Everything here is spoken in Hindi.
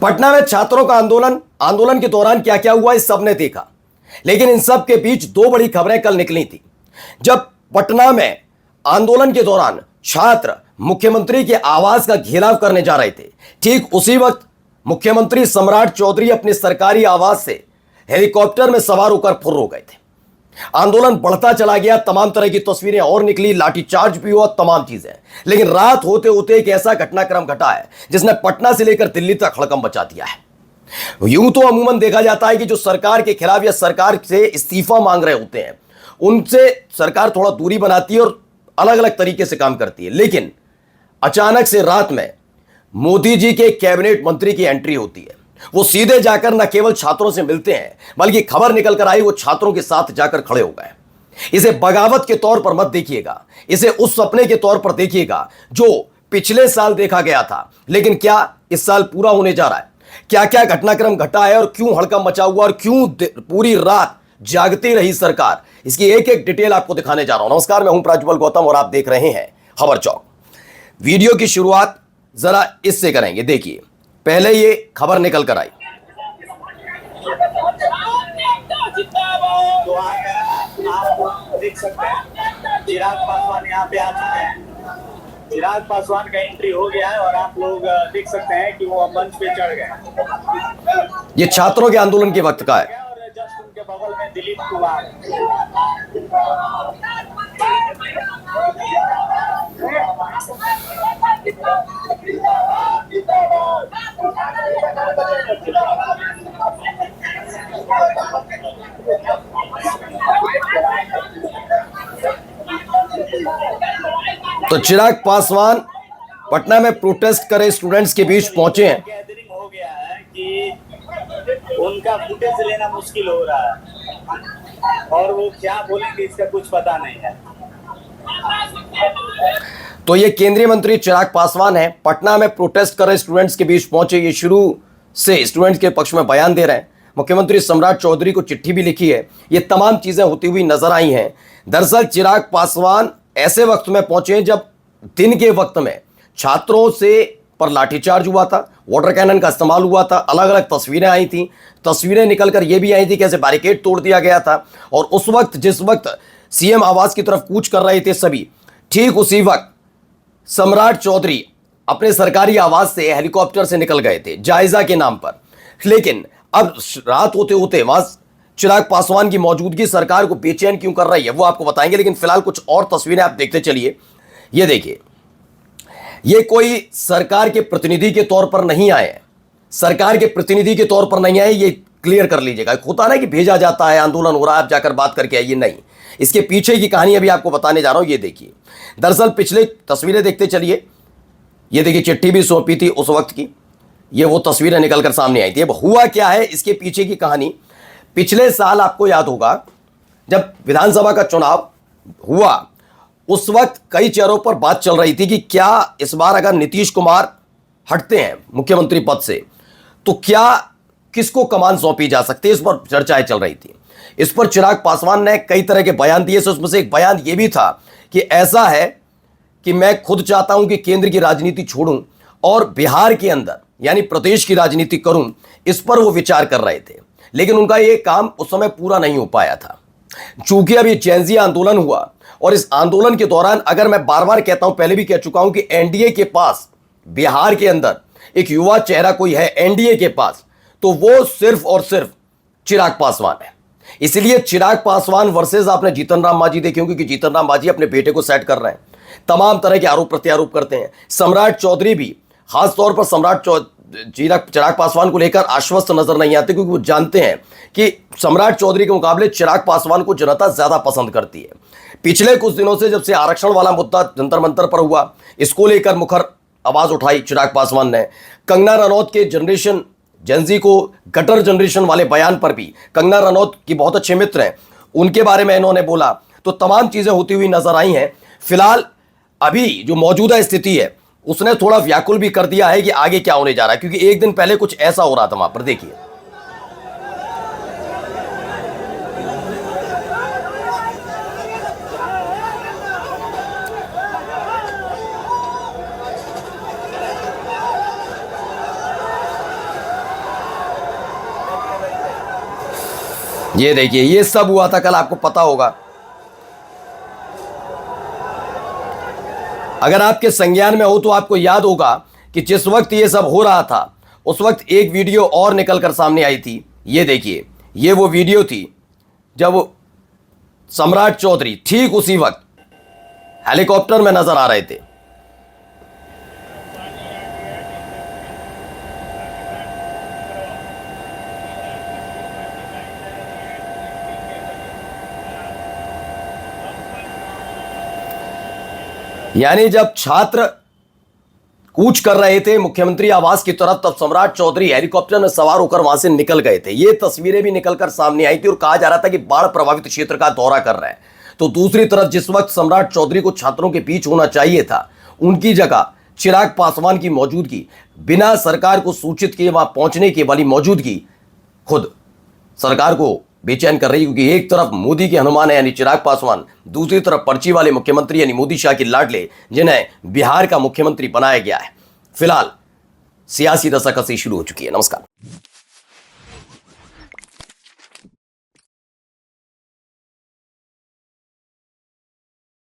पटना में छात्रों का आंदोलन आंदोलन के दौरान क्या क्या हुआ इस सबने देखा, लेकिन इन सब के बीच दो बड़ी खबरें कल निकली थी। जब पटना में आंदोलन के दौरान छात्र मुख्यमंत्री के आवास का घेराव करने जा रहे थे, ठीक उसी वक्त मुख्यमंत्री सम्राट चौधरी अपने सरकारी आवास से हेलीकॉप्टर में सवार होकर फुर्र हो गए थे। आंदोलन बढ़ता चला गया, तमाम तरह की तस्वीरें और निकली, लाठीचार्ज भी हुआ, तमाम चीजें। लेकिन रात होते होते एक ऐसा घटनाक्रम घटा है जिसने पटना से लेकर दिल्ली तक हड़कंप मचा दिया है। यूं तो अमूमन देखा जाता है कि जो सरकार के खिलाफ या सरकार से इस्तीफा मांग रहे होते हैं उनसे सरकार थोड़ा दूरी बनाती है और अलग अलग तरीके से काम करती है, लेकिन अचानक से रात में मोदी जी के कैबिनेट मंत्री की एंट्री होती है। वो सीधे जाकर न केवल छात्रों से मिलते हैं, बल्कि खबर निकल कर आई वो छात्रों के साथ जाकर खड़े हो गए। इसे बगावत के तौर पर मत देखिएगा, इसे उस सपने के तौर पर देखिएगा जो पिछले साल देखा गया था, लेकिन क्या इस साल पूरा होने जा रहा है। क्या क्या घटनाक्रम घटा है और क्यों हड़कंप मचा हुआ और क्यों पूरी रात जागती रही सरकार, इसकी एक एक डिटेल आपको दिखाने जा रहा हूं। नमस्कार, मैं हूं प्रज्वल गौतम और आप देख रहे हैं खबर चौक। वीडियो की शुरुआत जरा इससे करेंगे। देखिए, पहले ये खबर निकल कर आई। तो आप देख सकते हैं चिराग पासवान यहाँ पे आ चुके हैं। चिराग पासवान का एंट्री हो गया है और आप लोग देख सकते हैं कि वो मंच पे चढ़ गए। ये छात्रों के आंदोलन के वक्त का है। और जस्ट उनके बगल में दिलीप कुमार। तो चिराग पासवान पटना में प्रोटेस्ट करे स्टूडेंट्स के बीच पहुंचे हैं। गैदरिंग हो गया है कि उनका फुटेज लेना मुश्किल हो रहा है और वो क्या बोलेंगे इसका कुछ पता नहीं है। तो ये केंद्रीय मंत्री चिराग पासवान है, पटना में प्रोटेस्ट कर रहे स्टूडेंट्स के बीच पहुंचे। ये शुरू से स्टूडेंट्स के पक्ष में बयान दे रहे हैं। मुख्यमंत्री सम्राट चौधरी को चिट्ठी भी लिखी है। ये तमाम चीजें होती हुई नजर आई हैं। दरअसल चिराग पासवान ऐसे वक्त में पहुंचे जब दिन के वक्त में छात्रों से पर लाठीचार्ज हुआ था, वाटर कैनन का इस्तेमाल हुआ था, अलग अलग तस्वीरें आई थी। तस्वीरें निकलकर यह भी आई थी कैसे बैरिकेड तोड़ दिया गया था। और उस वक्त जिस वक्त सीएम आवास की तरफ कूच कर रहे थे सभी, ठीक उसी वक्त सम्राट चौधरी अपने सरकारी आवास से हेलीकॉप्टर से निकल गए थे जायजा के नाम पर। लेकिन अब रात होते होते वहां चिराग पासवान की मौजूदगी सरकार को बेचैन क्यों कर रही है वो आपको बताएंगे, लेकिन फिलहाल कुछ और तस्वीरें आप देखते चलिए। ये देखिए, ये कोई सरकार के प्रतिनिधि के तौर पर नहीं आए, सरकार के प्रतिनिधि के तौर पर नहीं आए, ये क्लियर कर लीजिएगा। होता ना कि भेजा जाता है, आंदोलन हो रहा है, आप जाकर बात करके आइए, नहीं। इसके पीछे की कहानी अभी आपको बताने जा रहा हूं। ये देखिए, दरअसल पिछले तस्वीरें देखते चलिए। ये देखिए, चिट्ठी भी सौंपी थी उस वक्त की, ये वो तस्वीरें निकलकर सामने आई थी। अब हुआ क्या है, इसके पीछे की कहानी। पिछले साल आपको याद होगा जब विधानसभा का चुनाव हुआ, उस वक्त कई चेहरों पर बात चल रही थी कि क्या इस बार अगर नीतीश कुमार हटते हैं मुख्यमंत्री पद से तो क्या किसको कमान सौंपी जा सकती है, इस पर चर्चाएं चल रही थी। इस पर चिराग पासवान ने कई तरह के बयान दिए। उसमें से एक बयान यह भी था कि ऐसा है कि मैं खुद चाहता हूं कि केंद्र की राजनीति छोड़ूं और बिहार के अंदर यानी प्रदेश की राजनीति करूं, इस पर वो विचार कर रहे थे। लेकिन उनका ये काम उस समय पूरा नहीं हो पाया था, चूंकि अब ये जेनजी आंदोलन हुआ। और इस आंदोलन के दौरान, अगर मैं बार बार कहता हूं, पहले भी कह चुका हूं कि एनडीए के पास बिहार के अंदर एक युवा चेहरा कोई है एनडीए के पास, तो वो सिर्फ और सिर्फ चिराग पासवान है। इसलिए चिराग पासवान वर्सेस आपने जीतन राम मांझी देखे होंगे कि जीतन राम मांझी अपने बेटे को सेट कर रहे हैं, तमाम तरह के आरोप प्रत्यारोप करते हैं। सम्राट चौधरी भी खासतौर पर चिराग पासवान को लेकर आश्वस्त नजर नहीं आते, क्योंकि वो जानते हैं कि सम्राट चौधरी के मुकाबले चिराग पासवान को जनता ज्यादा पसंद करती है। पिछले कुछ दिनों से जब से आरक्षण वाला मुद्दा जंतर मंतर पर हुआ, इसको लेकर मुखर आवाज उठाई चिराग पासवान ने। कंगना रनौत के जनरेशन जेनजी को गटर जनरेशन वाले बयान पर भी, कंगना रनौत की बहुत अच्छे मित्र हैं, उनके बारे में इन्होंने बोला। तो तमाम चीजें होती हुई नजर आई हैं। फिलहाल अभी जो मौजूदा स्थिति है उसने थोड़ा व्याकुल भी कर दिया है कि आगे क्या होने जा रहा है, क्योंकि एक दिन पहले कुछ ऐसा हो रहा था वहां पर। देखिए, ये देखिए, ये सब हुआ था कल, आपको पता होगा। अगर आपके संज्ञान में हो तो आपको याद होगा कि जिस वक्त ये सब हो रहा था उस वक्त एक वीडियो और निकलकर सामने आई थी। ये देखिए, ये वो वीडियो थी जब सम्राट चौधरी ठीक उसी वक्त हेलीकॉप्टर में नजर आ रहे थे। यानी जब छात्र कूच कर रहे थे मुख्यमंत्री आवास की तरफ, तब सम्राट चौधरी हेलीकॉप्टर में सवार होकर वहां से निकल गए थे। ये तस्वीरें भी निकलकर सामने आई थी और कहा जा रहा था कि बाढ़ प्रभावित क्षेत्र का दौरा कर रहे हैं। तो दूसरी तरफ जिस वक्त सम्राट चौधरी को छात्रों के बीच होना चाहिए था, उनकी जगह चिराग पासवान की मौजूदगी, बिना सरकार को सूचित किए वहां पहुंचने की वाली मौजूदगी खुद सरकार को बेचैन कर रही, क्योंकि एक तरफ मोदी के हनुमान है यानी चिराग पासवान, दूसरी तरफ पर्ची वाले मुख्यमंत्री यानी मोदी शाह के लाडले, जिन्हें बिहार का मुख्यमंत्री बनाया गया है। फिलहाल सियासी रसाकसी शुरू हो चुकी है। नमस्कार।